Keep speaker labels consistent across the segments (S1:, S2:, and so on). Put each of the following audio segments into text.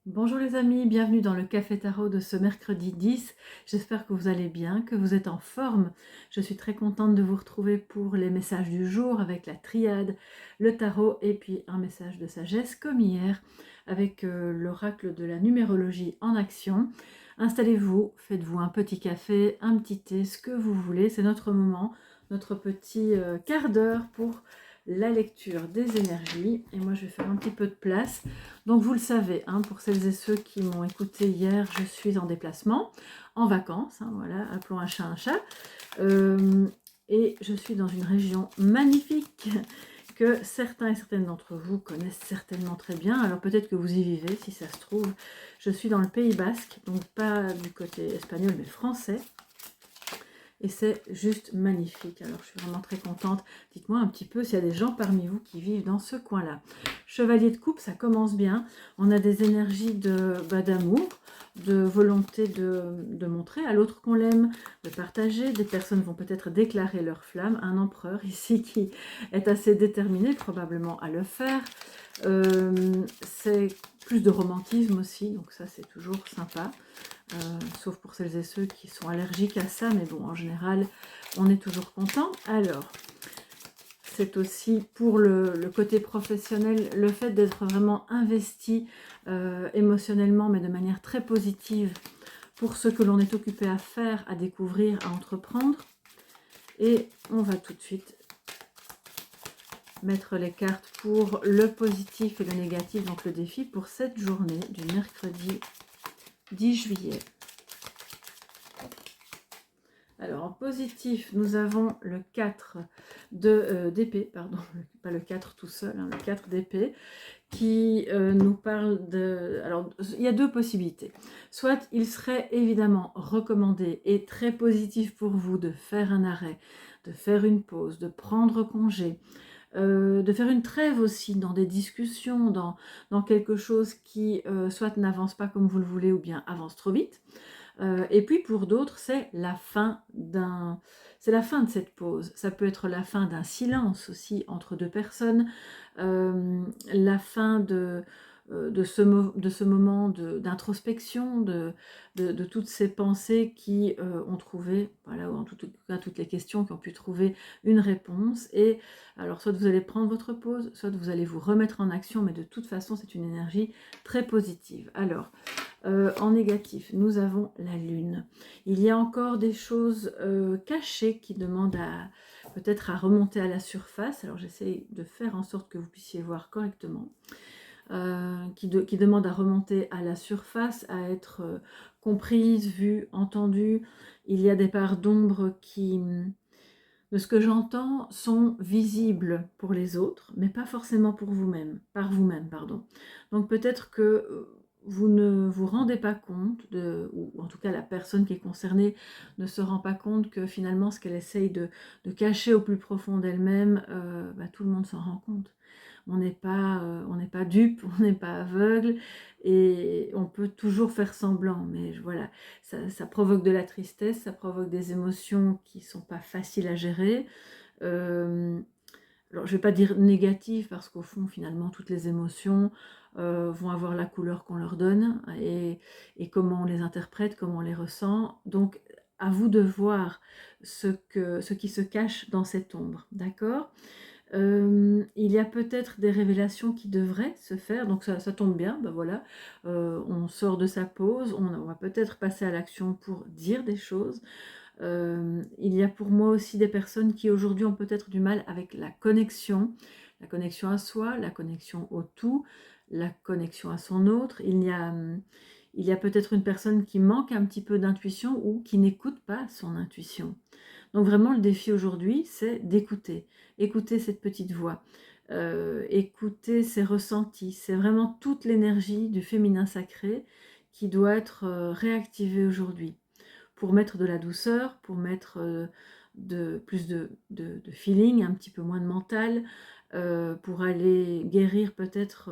S1: Bonjour les amis, bienvenue dans le Café Tarot de ce mercredi 10. J'espère que vous allez bien, que vous êtes en forme. Je suis très contente de vous retrouver pour les messages du jour avec la triade, le tarot et puis un message de sagesse comme hier avec l'oracle de la numérologie en action. Installez-vous, faites-vous un petit café, un petit thé, ce que vous voulez. C'est notre moment, notre petit quart d'heure pour la lecture des énergies. Et moi, je vais faire un petit peu de place. Donc vous le savez, hein, pour celles et ceux qui m'ont écouté hier, je suis en déplacement, en vacances, hein, voilà, appelons un chat un chat. Et je suis dans une région magnifique que certains et certaines d'entre vous connaissent certainement très bien. Alors peut-être que vous y vivez, si ça se trouve. Je suis dans le Pays Basque, donc pas du côté espagnol, mais français. Et c'est juste magnifique. Alors je suis vraiment très contente. Dites-moi un petit peu s'il y a des gens parmi vous qui vivent dans ce coin-là. Chevalier de coupe, ça commence bien. On a des énergies d'amour, de volonté de montrer à l'autre qu'on l'aime, de partager. Des personnes vont peut-être déclarer leur flamme. Un empereur ici qui est assez déterminé probablement à le faire. C'est plus de romantisme aussi, donc ça c'est toujours sympa. Sauf pour celles et ceux qui sont allergiques à ça, mais bon, en général, on est toujours content. Alors, c'est aussi pour le côté professionnel, le fait d'être vraiment investi émotionnellement, mais de manière très positive, pour ce que l'on est occupé à faire, à découvrir, à entreprendre. Et on va tout de suite mettre les cartes pour le positif et le négatif, donc le défi pour cette journée du mercredi 10 juillet. Alors en positif, nous avons le 4 d'épée, pardon, pas le 4 tout seul, hein, le 4 d'épée, qui nous parle de... Alors il y a deux possibilités. Soit il serait évidemment recommandé et très positif pour vous de faire un arrêt, de faire une pause, de prendre congé, de faire une trêve aussi dans des discussions, dans quelque chose qui soit n'avance pas comme vous le voulez ou bien avance trop vite. Et puis pour d'autres, c'est la fin de cette pause. Ça peut être la fin d'un silence aussi entre deux personnes, la fin de ce moment d'introspection, de toutes ces pensées qui ont trouvé, voilà, ou en tout cas toutes les questions qui ont pu trouver une réponse. Et alors soit vous allez prendre votre pause, soit vous allez vous remettre en action, mais de toute façon c'est une énergie très positive. Alors, en négatif, nous avons la lune. Il y a encore des choses cachées qui demandent peut-être à remonter à la surface. Alors j'essaie de faire en sorte que vous puissiez voir correctement. Qui demandent à remonter à la surface, à être comprises, vues, entendues. Il y a des parts d'ombre qui, de ce que j'entends, sont visibles pour les autres, mais pas forcément pour vous-même, par vous-même, pardon. Donc peut-être que vous ne vous rendez pas compte, ou en tout cas la personne qui est concernée ne se rend pas compte que finalement ce qu'elle essaye de cacher au plus profond d'elle-même, tout le monde s'en rend compte. On n'est pas dupe, on n'est pas aveugle, et on peut toujours faire semblant, mais voilà, ça provoque de la tristesse, ça provoque des émotions qui ne sont pas faciles à gérer. Alors je ne vais pas dire négatives, parce qu'au fond, finalement, toutes les émotions vont avoir la couleur qu'on leur donne, et comment on les interprète, comment on les ressent. Donc, à vous de voir ce qui se cache dans cette ombre, d'accord ? Il y a peut-être des révélations qui devraient se faire, donc ça tombe bien, ben voilà, on sort de sa pause, on va peut-être passer à l'action pour dire des choses. Il y a pour moi aussi des personnes qui aujourd'hui ont peut-être du mal avec la connexion à soi, la connexion au tout, la connexion à son autre. Il y a peut-être une personne qui manque un petit peu d'intuition ou qui n'écoute pas son intuition. Donc vraiment, le défi aujourd'hui, c'est d'écouter. Écouter cette petite voix. Écouter ses ressentis. C'est vraiment toute l'énergie du féminin sacré qui doit être réactivée aujourd'hui. Pour mettre de la douceur, pour mettre plus de feeling, un petit peu moins de mental, pour aller guérir peut-être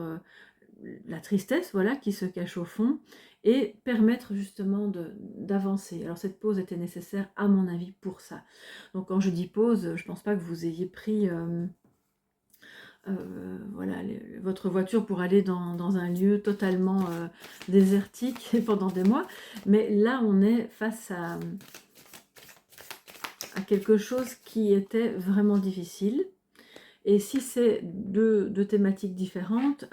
S1: la tristesse, voilà, qui se cache au fond, et permettre justement d'avancer. Alors cette pause était nécessaire à mon avis pour ça. Donc quand je dis pause, je ne pense pas que vous ayez pris voilà, votre voiture pour aller dans un lieu totalement désertique pendant des mois. Mais là, on est face à quelque chose qui était vraiment difficile. Et si c'est deux thématiques différentes,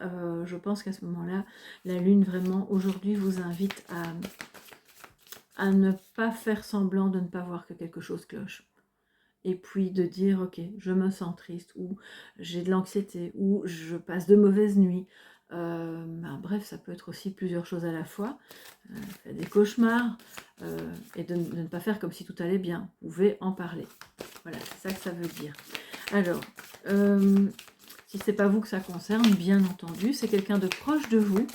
S1: je pense qu'à ce moment-là, la Lune vraiment aujourd'hui vous invite à ne pas faire semblant de ne pas voir que quelque chose cloche. Et puis de dire, ok, je me sens triste, ou j'ai de l'anxiété, ou je passe de mauvaises nuits. Bref, ça peut être aussi plusieurs choses à la fois. Des cauchemars, et de ne pas faire comme si tout allait bien. Vous pouvez en parler. Voilà, c'est ça que ça veut dire. Alors, si c'est pas vous que ça concerne, bien entendu, c'est quelqu'un de proche de vous,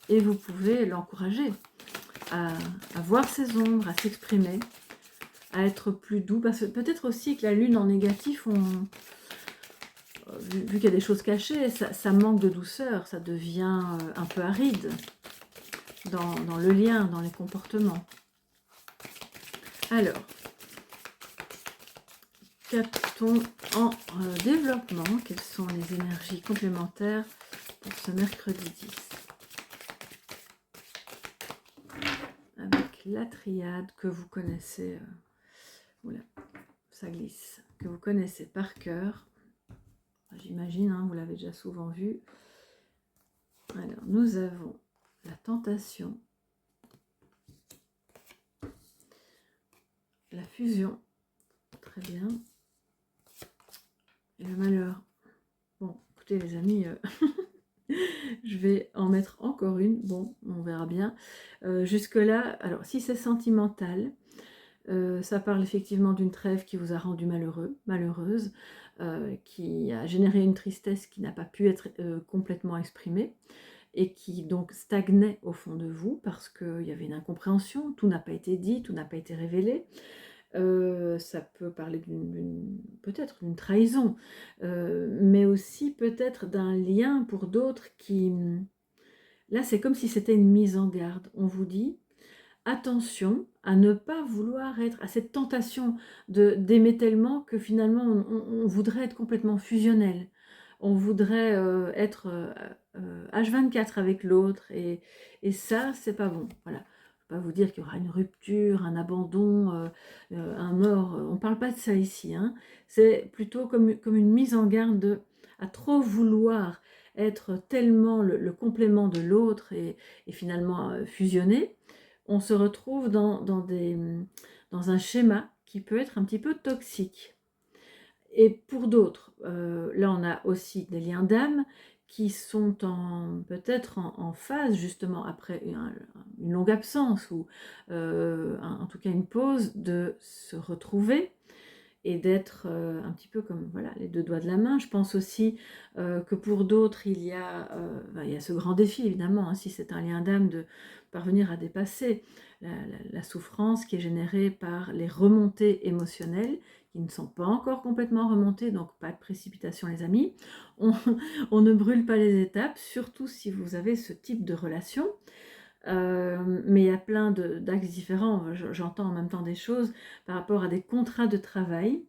S1: et vous pouvez l'encourager à voir ses ombres, à s'exprimer, à être plus doux, parce que peut-être aussi que la lune en négatif, vu qu'il y a des choses cachées, ça manque de douceur, ça devient un peu aride dans le lien, dans les comportements. Alors, qu'a-t-on en développement? Quelles sont les énergies complémentaires pour ce mercredi 10? Avec la triade que vous connaissez, oula, ça glisse, que vous connaissez par cœur. J'imagine, hein, vous l'avez déjà souvent vu. Alors, nous avons la tentation, la fusion, très bien, et le malheur. Bon, écoutez les amis, je vais en mettre encore une, bon, on verra bien. Jusque-là, alors si c'est sentimental, ça parle effectivement d'une trêve qui vous a rendu malheureux, malheureuse, qui a généré une tristesse qui n'a pas pu être complètement exprimée, et qui donc stagnait au fond de vous parce qu'il y avait une incompréhension, tout n'a pas été dit, tout n'a pas été révélé. Ça peut parler peut-être d'une trahison, mais aussi peut-être d'un lien pour d'autres qui... Là, c'est comme si c'était une mise en garde. On vous dit, attention à ne pas vouloir être à cette tentation d'aimer tellement que finalement on voudrait être complètement fusionnel. On voudrait être H24 avec l'autre, et ça, c'est pas bon. Voilà. Je ne vais pas vous dire qu'il y aura une rupture, un abandon, un mort. On ne parle pas de ça ici. Hein. C'est plutôt comme une mise en garde à trop vouloir être tellement le complément de l'autre et finalement fusionner. On se retrouve dans un schéma qui peut être un petit peu toxique. Et pour d'autres, là on a aussi des liens d'âme qui sont peut-être en phase justement après une longue absence ou en tout cas une pause, de se retrouver et d'être un petit peu comme voilà, les deux doigts de la main. Je pense aussi que pour d'autres, il y a ce grand défi évidemment, hein, si c'est un lien d'âme, de parvenir à dépasser la souffrance qui est générée par les remontées émotionnelles qui ne sont pas encore complètement remontées, donc pas de précipitation les amis. On ne brûle pas les étapes, surtout si vous avez ce type de relation. Mais il y a plein d'axes différents. J'entends en même temps des choses par rapport à des contrats de travail.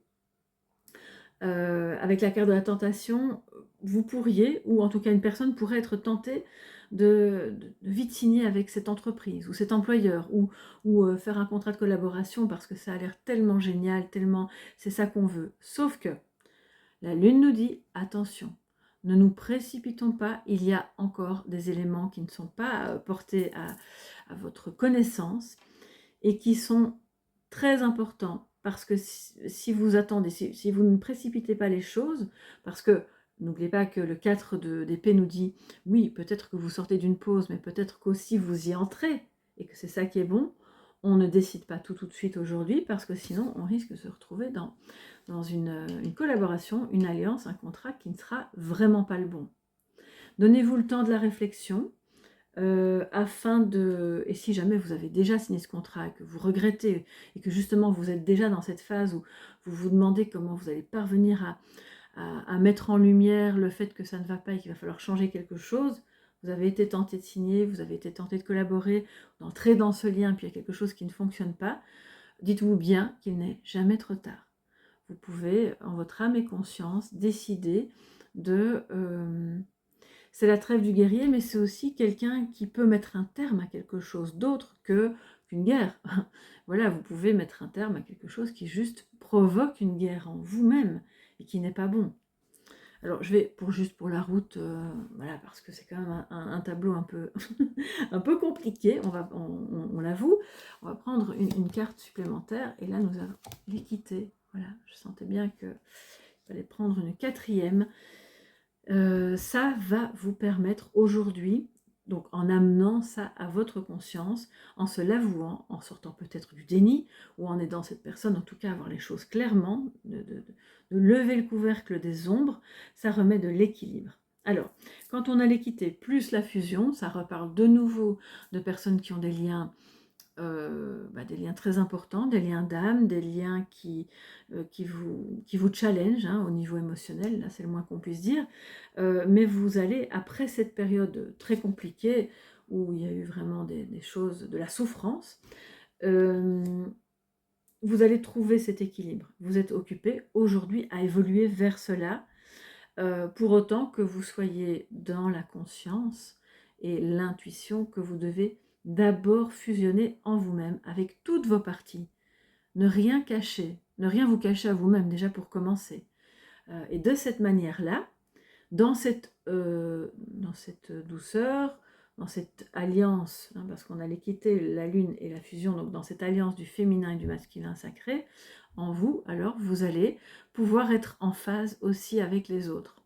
S1: Avec la carte de la tentation, vous pourriez, ou en tout cas une personne pourrait être tentée de vite signer avec cette entreprise ou cet employeur, ou faire un contrat de collaboration parce que ça a l'air tellement génial, tellement c'est ça qu'on veut. Sauf que la Lune nous dit, attention, ne nous précipitons pas, il y a encore des éléments qui ne sont pas portés à votre connaissance et qui sont très importants, parce que si vous attendez, si vous ne précipitez pas les choses, parce que n'oubliez pas que le 4 d'épée nous dit, oui, peut-être que vous sortez d'une pause, mais peut-être qu'aussi vous y entrez, et que c'est ça qui est bon. On ne décide pas tout de suite aujourd'hui, parce que sinon on risque de se retrouver dans une collaboration, une alliance, un contrat qui ne sera vraiment pas le bon. Donnez-vous le temps de la réflexion, afin de... Et si jamais vous avez déjà signé ce contrat, que vous regrettez, et que justement vous êtes déjà dans cette phase où vous vous demandez comment vous allez parvenir à mettre en lumière le fait que ça ne va pas et qu'il va falloir changer quelque chose, vous avez été tenté de signer, vous avez été tenté de collaborer, d'entrer dans ce lien, puis il y a quelque chose qui ne fonctionne pas, dites-vous bien qu'il n'est jamais trop tard. Vous pouvez, en votre âme et conscience, décider c'est la trêve du guerrier, mais c'est aussi quelqu'un qui peut mettre un terme à quelque chose d'autre qu'une guerre. Voilà, vous pouvez mettre un terme à quelque chose qui juste provoque une guerre en vous-même et qui n'est pas bon. Alors je vais, juste pour la route, voilà, parce que c'est quand même un tableau un peu, un peu compliqué, on l'avoue. On va prendre une carte supplémentaire, et là nous avons l'équité. Voilà, je sentais bien qu'il fallait prendre une quatrième. Ça va vous permettre aujourd'hui, donc en amenant ça à votre conscience, en se l'avouant, en sortant peut-être du déni, ou en aidant cette personne, en tout cas à voir les choses clairement, de lever le couvercle des ombres, ça remet de l'équilibre. Alors, quand on a l'équité plus la fusion, ça reparle de nouveau de personnes qui ont des liens très importants, des liens d'âme, des liens qui vous challenge, hein, au niveau émotionnel, là c'est le moins qu'on puisse dire, mais vous allez, après cette période très compliquée, où il y a eu vraiment des choses, de la souffrance, vous allez trouver cet équilibre. Vous êtes occupé aujourd'hui à évoluer vers cela, pour autant que vous soyez dans la conscience et l'intuition que vous devez d'abord fusionner en vous-même avec toutes vos parties. Ne rien cacher, ne rien vous cacher à vous-même déjà pour commencer. Et de cette manière-là, dans cette douceur, dans cette alliance, hein, parce qu'on a l'équité, la lune et la fusion, donc dans cette alliance du féminin et du masculin sacré, en vous, alors vous allez pouvoir être en phase aussi avec les autres.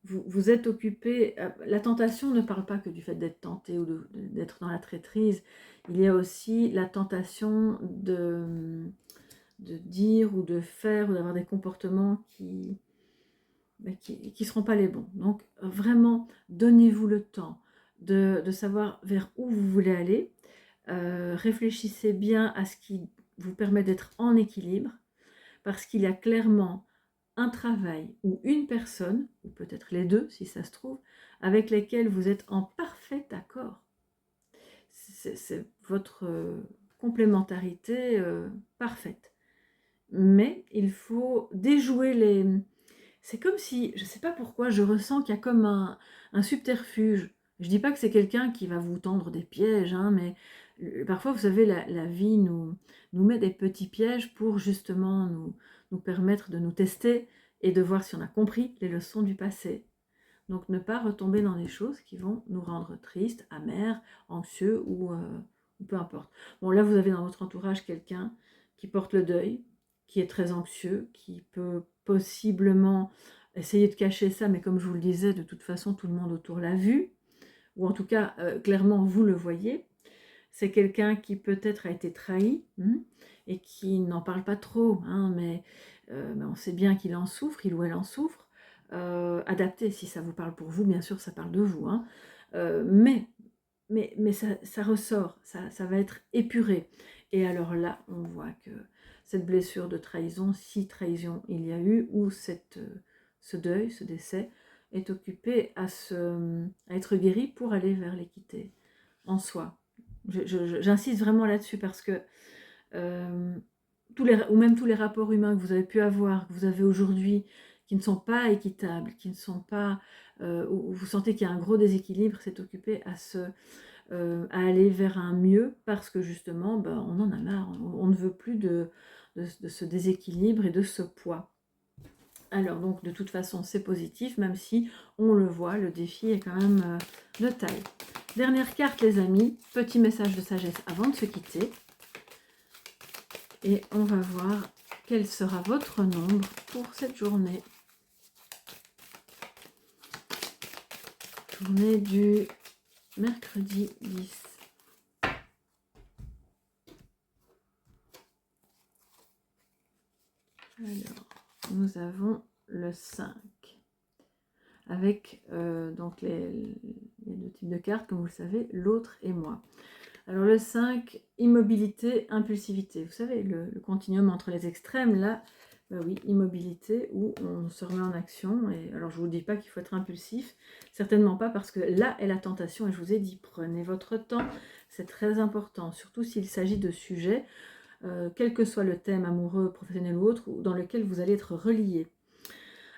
S1: Vous êtes occupé, la tentation ne parle pas que du fait d'être tenté ou d'être dans la traîtrise, il y a aussi la tentation de dire ou de faire ou d'avoir des comportements qui ne seront pas les bons. Donc vraiment, donnez-vous le temps de savoir vers où vous voulez aller, réfléchissez bien à ce qui vous permet d'être en équilibre, parce qu'il y a clairement un travail ou une personne, ou peut-être les deux si ça se trouve, avec lesquels vous êtes en parfait accord. C'est votre complémentarité parfaite. Mais il faut déjouer les... C'est comme si, je ne sais pas pourquoi, je ressens qu'il y a comme un subterfuge. Je ne dis pas que c'est quelqu'un qui va vous tendre des pièges, hein, mais parfois, vous savez, la vie nous met des petits pièges pour justement nous permettre de nous tester et de voir si on a compris les leçons du passé. Donc, ne pas retomber dans des choses qui vont nous rendre tristes, amers, anxieux ou peu importe. Bon, là, vous avez dans votre entourage quelqu'un qui porte le deuil, qui est très anxieux, qui peut possiblement essayer de cacher ça, mais comme je vous le disais, de toute façon, tout le monde autour l'a vu, ou en tout cas, clairement, vous le voyez. C'est quelqu'un qui peut-être a été trahi, et qui n'en parle pas trop, hein, mais on sait bien qu'il en souffre, il ou elle en souffre. Adapté, si ça vous parle pour vous, bien sûr, ça parle de vous, hein. Mais ça ressort, ça va être épuré. Et alors là, on voit que cette blessure de trahison, si trahison il y a eu, ou ce deuil, ce décès, est occupé à être guéri pour aller vers l'équité en soi. J'insiste vraiment là-dessus parce que ou même tous les rapports humains que vous avez pu avoir, que vous avez aujourd'hui, qui ne sont pas équitables, qui ne sont pas, où vous sentez qu'il y a un gros déséquilibre, c'est occupé à aller vers un mieux parce que justement, on en a marre, on ne veut plus de ce déséquilibre et de ce poids. Alors donc de toute façon c'est positif, même si on le voit, le défi est quand même de taille. Dernière carte les amis, petit message de sagesse avant de se quitter. Et on va voir quel sera votre nombre pour cette journée. Journée du mercredi 10. Alors, nous avons le 5. Avec donc les deux types de cartes, comme vous le savez, l'autre et moi. Alors le 5, immobilité, impulsivité. Vous savez, le continuum entre les extrêmes, là, oui, immobilité, où on se remet en action. Et alors je ne vous dis pas qu'il faut être impulsif, certainement pas, parce que là est la tentation, et je vous ai dit, prenez votre temps, c'est très important, surtout s'il s'agit de sujets, quel que soit le thème amoureux, professionnel ou autre, dans lequel vous allez être relié.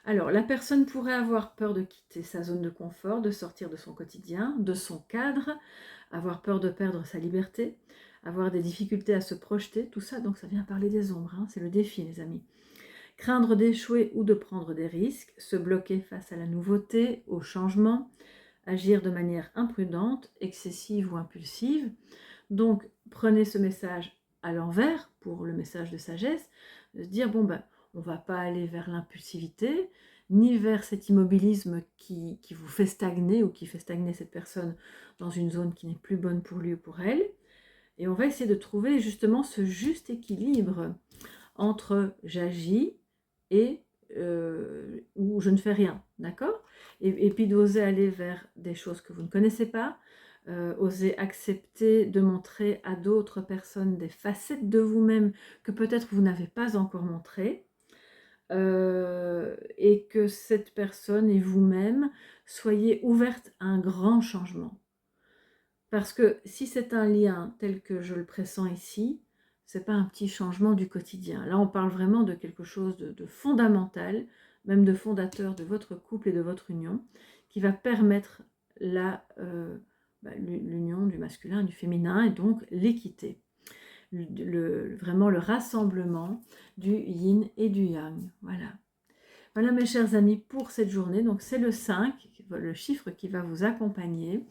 S1: Alors, la personne pourrait avoir peur de quitter sa zone de confort, de sortir de son quotidien, de son cadre, avoir peur de perdre sa liberté, avoir des difficultés à se projeter, tout ça, donc ça vient parler des ombres, hein, c'est le défi les amis. Craindre d'échouer ou de prendre des risques, se bloquer face à la nouveauté, au changement, agir de manière imprudente, excessive ou impulsive. Donc prenez ce message à l'envers pour le message de sagesse, de se dire bon ben on va pas aller vers l'impulsivité, ni vers cet immobilisme qui vous fait stagner ou qui fait stagner cette personne dans une zone qui n'est plus bonne pour lui ou pour elle. Et on va essayer de trouver justement ce juste équilibre entre j'agis et où je ne fais rien, d'accord, et puis d'oser aller vers des choses que vous ne connaissez pas, oser accepter de montrer à d'autres personnes des facettes de vous-même que peut-être vous n'avez pas encore montrées, et que cette personne et vous-même soyez ouverte à un grand changement. Parce que si c'est un lien tel que je le pressens ici, c'est pas un petit changement du quotidien. Là, on parle vraiment de quelque chose de fondamental, même de fondateur de votre couple et de votre union, qui va permettre l'union du masculin et du féminin, et donc l'équité. Vraiment le rassemblement du yin et du yang. Voilà. Voilà mes chers amis pour cette journée. Donc c'est le 5, le chiffre qui va vous accompagner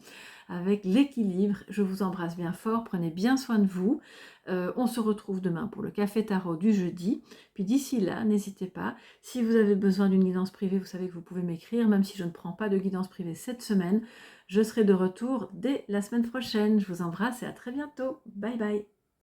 S1: avec l'équilibre. Je vous embrasse bien fort, prenez bien soin de vous. On se retrouve demain pour le café tarot du jeudi. Puis d'ici là, n'hésitez pas, si vous avez besoin d'une guidance privée, vous savez que vous pouvez m'écrire, même si je ne prends pas de guidance privée cette semaine. Je serai de retour dès la semaine prochaine. Je vous embrasse et à très bientôt. Bye bye.